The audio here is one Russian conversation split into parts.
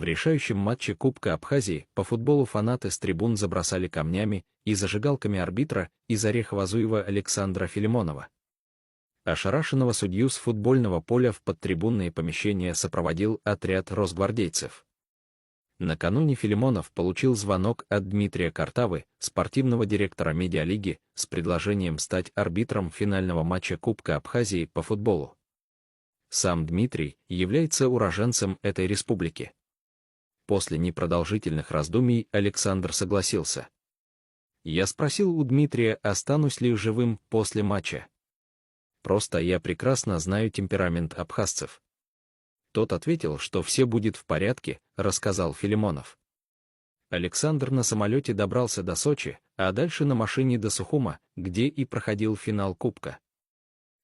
решающем матче Кубка Абхазии по футболу фанаты с трибун забросали камнями и зажигалками арбитра из Орехово-Зуева Александра Филимонова. Ошарашенного судью с футбольного поля в подтрибунные помещения сопроводил отряд росгвардейцев. Накануне Филимонов получил звонок от Дмитрия Картавы, спортивного директора медиалиги, с предложением стать арбитром финального матча Кубка Абхазии по футболу. Сам Дмитрий является уроженцем этой республики. После непродолжительных раздумий Александр согласился. Я спросил у Дмитрия, останусь ли живым после матча. Просто я прекрасно знаю темперамент абхазцев. Тот ответил, что все будет в порядке, рассказал Филимонов. Александр на самолете добрался до Сочи, а дальше на машине до Сухума, где и проходил финал Кубка.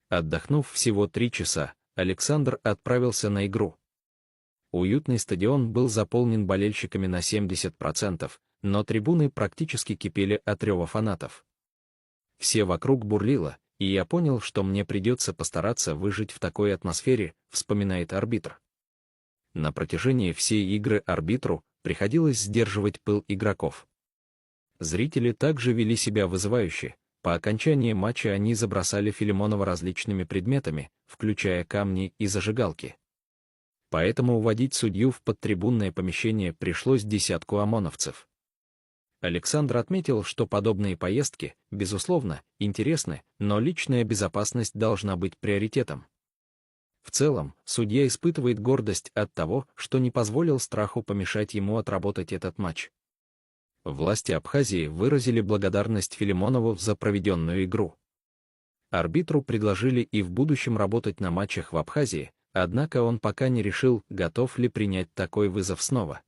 Отдохнув всего 3 часа, Александр отправился на игру. Уютный стадион был заполнен болельщиками на 70%, но трибуны практически кипели от рева фанатов. Все вокруг бурлило, и я понял, что мне придется постараться выжить в такой атмосфере, вспоминает арбитр. На протяжении всей игры арбитру приходилось сдерживать пыл игроков. Зрители также вели себя вызывающе. По окончании матча они забросали Филимонова различными предметами, включая камни и зажигалки. Поэтому уводить судью в подтрибунное помещение пришлось десятку ОМОНовцев. Александр отметил, что подобные поездки, безусловно, интересны, но личная безопасность должна быть приоритетом. В целом, судья испытывает гордость от того, что не позволил страху помешать ему отработать этот матч. Власти Абхазии выразили благодарность Филимонову за проведенную игру. Арбитру предложили и в будущем работать на матчах в Абхазии, однако он пока не решил, готов ли принять такой вызов снова.